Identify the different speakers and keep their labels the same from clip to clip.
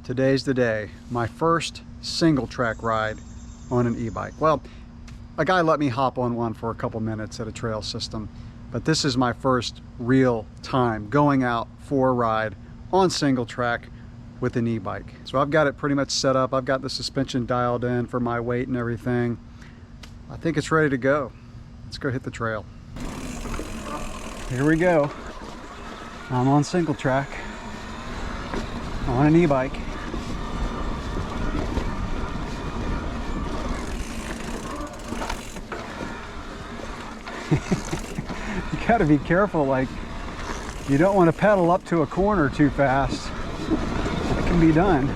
Speaker 1: Today's the day. My first single track ride on an e-bike. Well, a guy let me hop on one for a couple minutes at a trail system, but this is my first real time going out for a ride on single track with an e-bike. So I've got it pretty much set up. I've got the suspension dialed in for my weight and everything. I think it's ready to go. Let's go hit the trail. Here we go. I'm on single track on an e-bike. You gotta be careful, like you don't want to pedal up to a corner too fast. It can be done.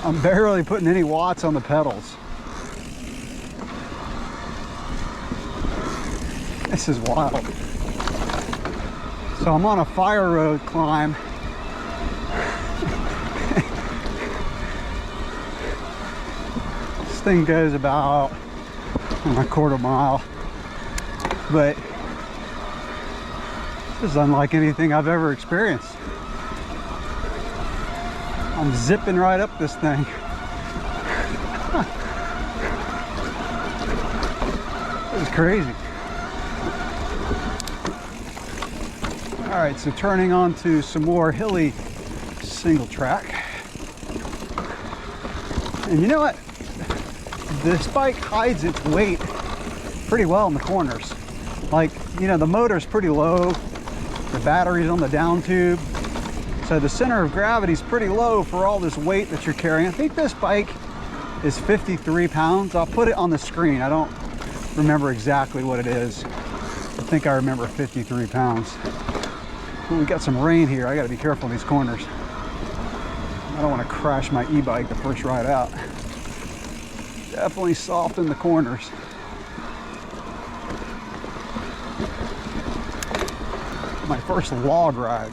Speaker 1: I'm barely putting any watts on the pedals. This is wild. So I'm on a fire road climb. This thing goes about a quarter mile, but this is unlike anything I've ever experienced. I'm zipping right up this thing. It was crazy. All right, so turning on to some more hilly single track. And you know what? This bike hides its weight pretty well in the corners. Like, you know, the motor's pretty low, the battery's on the down tube, so the center of gravity is pretty low for all this weight that you're carrying. I think this bike is 53 pounds. I'll put it on the screen. I don't remember exactly what it is. I think I remember 53 pounds. Ooh, we got some rain here. I got to be careful in these corners. I don't want to crash my e-bike the first ride out. Definitely soft in the corners. My first log ride.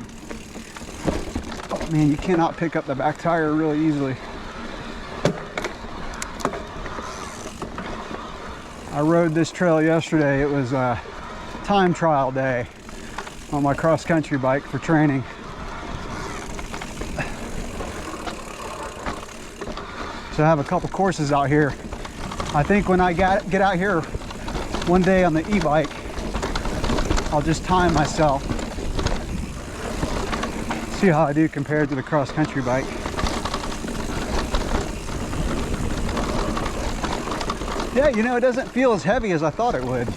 Speaker 1: Oh man, you cannot pick up the back tire really easily. I rode this trail yesterday. It was a time trial day on my cross-country bike for training. So I have a couple courses out here. I think when I get out here one day on the e-bike, I'll just time myself. See how I do compared to the cross-country bike. Yeah, you know, it doesn't feel as heavy as I thought it would.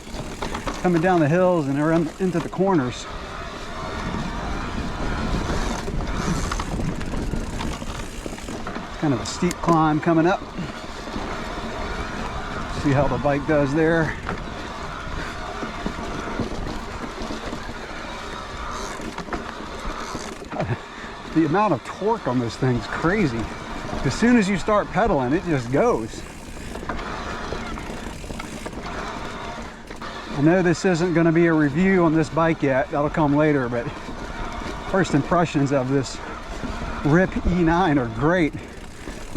Speaker 1: Coming down the hills and around into the corners. Kind of a steep climb coming up. See how the bike does there. The amount of torque on this thing's crazy. As soon as you start pedaling, it just goes. I know this isn't going to be a review on this bike yet. That'll come later, but first impressions of this RIP E9 are great.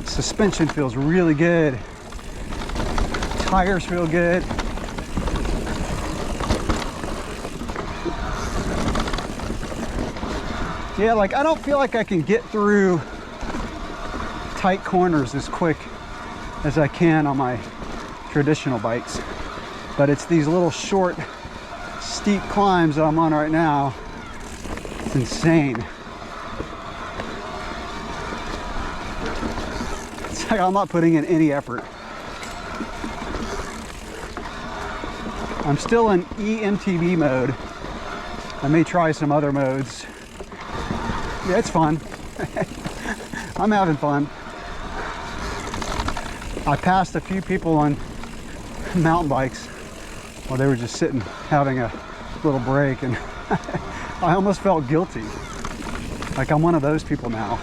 Speaker 1: Suspension feels really good. Tires feel good. Yeah, like I don't feel like I can get through tight corners as quick as I can on my traditional bikes. But it's these little short, steep climbs that I'm on right now. It's insane. It's like I'm not putting in any effort. I'm still in eMTB mode. I may try some other modes. Yeah, it's fun. I'm having fun. I passed a few people on mountain bikes while they were just sitting having a little break, and I almost felt guilty. Like I'm one of those people now.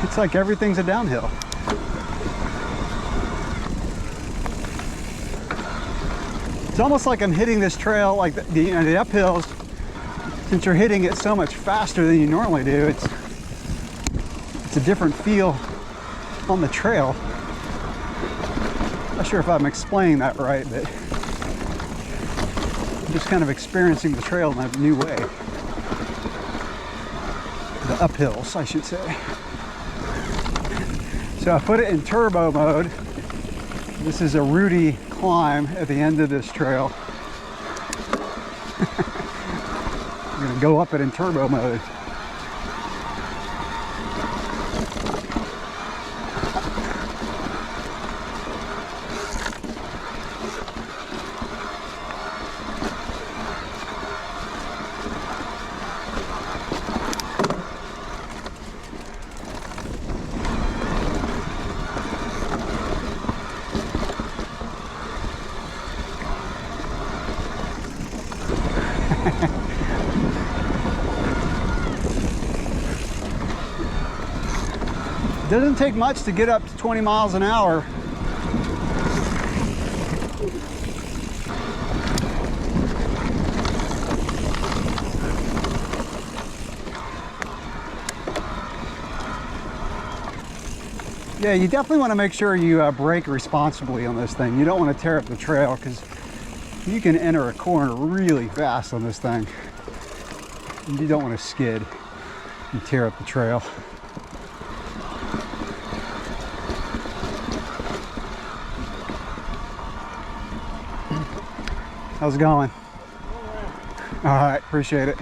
Speaker 1: It's like everything's a downhill. It's almost like I'm hitting this trail, like the uphills, since you're hitting it so much faster than you normally do, it's a different feel on the trail. Not sure if I'm explaining that right, but I'm just kind of experiencing the trail in a new way. The uphills, I should say. So I put it in turbo mode. This is a rooty climb at the end of this trail. I'm gonna go up it in turbo mode. It doesn't take much to get up to 20 miles an hour. Yeah, you definitely want to make sure you brake responsibly on this thing. You don't want to tear up the trail because you can enter a corner really fast on this thing. You don't want to skid and tear up the trail. How's it going? All right, appreciate it.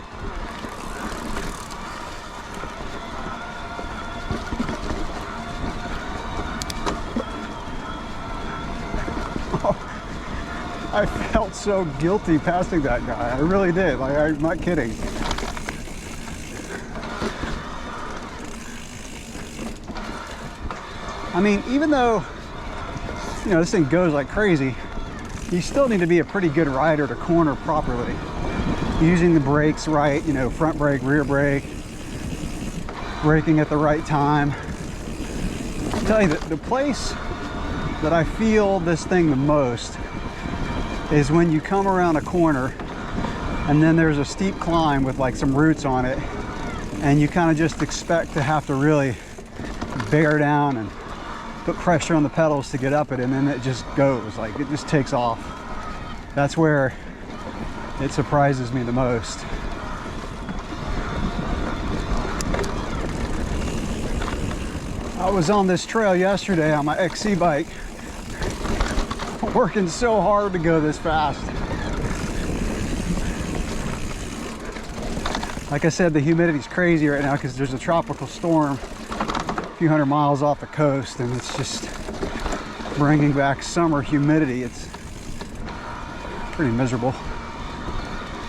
Speaker 1: Oh, I felt so guilty passing that guy. I really did. Like, I'm not kidding. I mean, even though, you know, this thing goes like crazy, you still need to be a pretty good rider to corner properly. Using the brakes right, you know, front brake, rear brake, braking at the right time. I'll tell you that the place that I feel this thing the most is when you come around a corner and then there's a steep climb with like some roots on it, and you kind of just expect to have to really bear down and put pressure on the pedals to get up it, and then it just goes, like it just takes off. That's where it surprises me the most. I was on this trail yesterday on my XC bike, working so hard to go this fast. Like I said, the humidity's crazy right now because there's a tropical storm a few hundred miles off the coast, and it's just bringing back summer humidity. It's pretty miserable.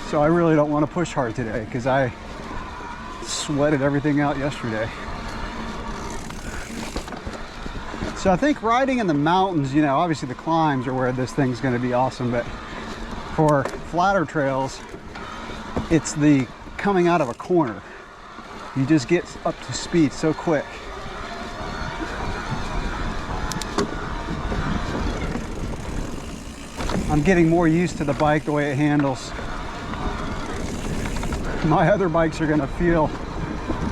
Speaker 1: So I really don't want to push hard today because I sweated everything out yesterday. So I think riding in the mountains, you know, obviously the climbs are where this thing's going to be awesome, but for flatter trails, it's the coming out of a corner. You just get up to speed so quick. I'm getting more used to the bike, the way it handles. My other bikes are gonna feel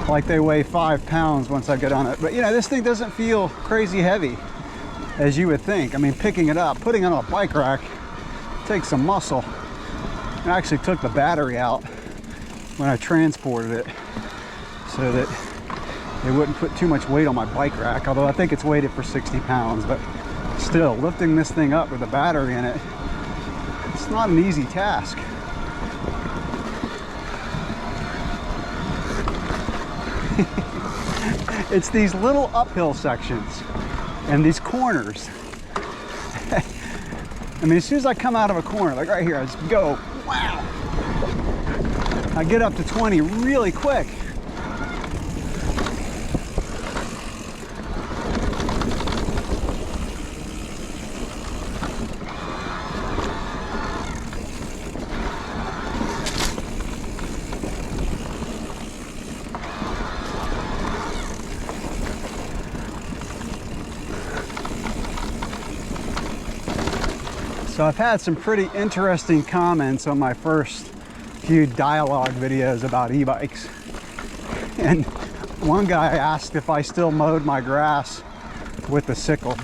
Speaker 1: like they weigh 5 pounds once I get on it. But you know, this thing doesn't feel crazy heavy as you would think. I mean, picking it up, putting it on a bike rack takes some muscle. I actually took the battery out when I transported it so that it wouldn't put too much weight on my bike rack, although I think it's weighted for 60 pounds, but still, lifting this thing up with a battery in it, it's not an easy task. It's these little uphill sections and these corners. I mean, as soon as I come out of a corner, like right here, I just go, wow. I get up to 20 really quick. So I've had some pretty interesting comments on my first few dialogue videos about e-bikes. And one guy asked if I still mowed my grass with a sickle,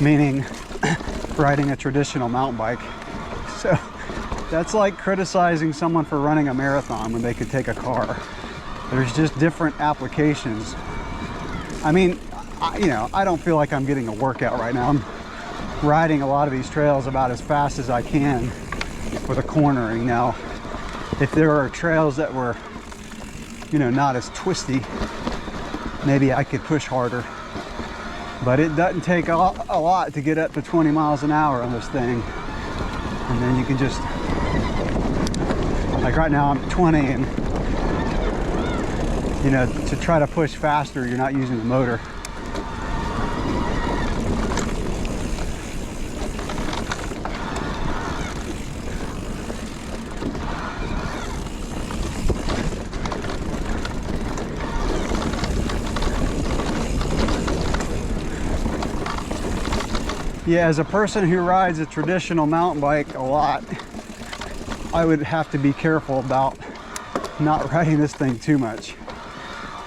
Speaker 1: meaning riding a traditional mountain bike. So that's like criticizing someone for running a marathon when they could take a car. There's just different applications. I mean, I don't feel like I'm getting a workout right now. I'm riding a lot of these trails about as fast as I can for the cornering. Now, if there are trails that were, not as twisty, maybe I could push harder. But it doesn't take a lot to get up to 20 miles an hour on this thing. And then you can just, like right now I'm at 20, and to try to push faster, you're not using the motor. Yeah, as a person who rides a traditional mountain bike a lot, I would have to be careful about not riding this thing too much.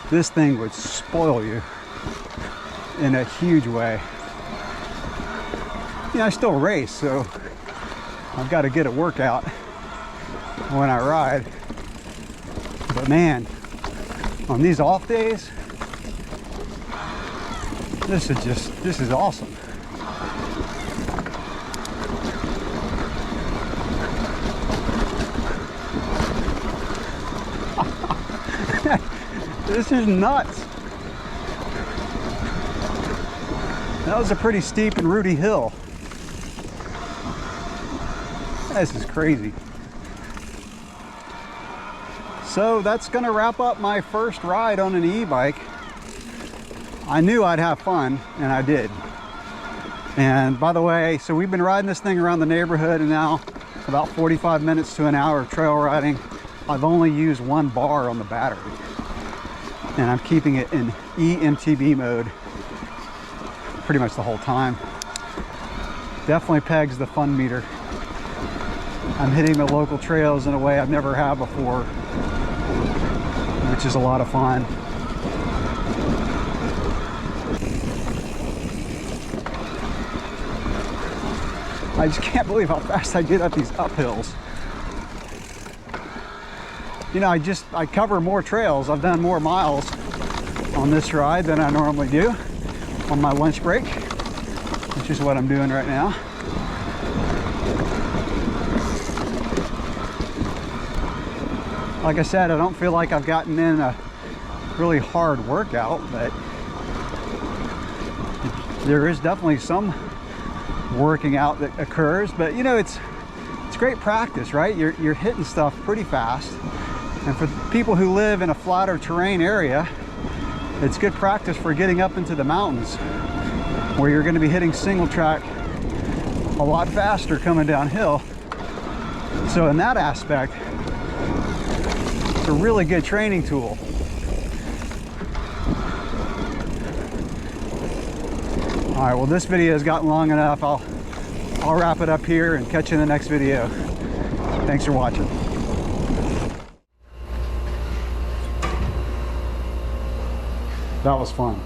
Speaker 1: This thing would spoil you in a huge way. I still race, so I've got to get a workout when I ride. But man, on these off days, this is awesome. This is nuts. That was a pretty steep and rooty hill. This is crazy. So that's gonna wrap up my first ride on an e-bike. I knew I'd have fun, and I did. And by the way, so we've been riding this thing around the neighborhood, and now about 45 minutes to an hour of trail riding. I've only used one bar on the battery, and I'm keeping it in eMTB mode pretty much the whole time. Definitely pegs the fun meter. I'm hitting the local trails in a way I've never had before, which is a lot of fun. I just can't believe how fast I get up these uphills. I cover more trails. I've done more miles on this ride than I normally do on my lunch break, which is what I'm doing right now. Like I said, I don't feel like I've gotten in a really hard workout, but there is definitely some working out that occurs. But it's great practice, right? You're hitting stuff pretty fast. And for people who live in a flatter terrain area, it's good practice for getting up into the mountains, where you're going to be hitting single track a lot faster coming downhill. So in that aspect, it's a really good training tool. All right, well, this video has gotten long enough. I'll wrap it up here and catch you in the next video. Thanks for watching. That was fun.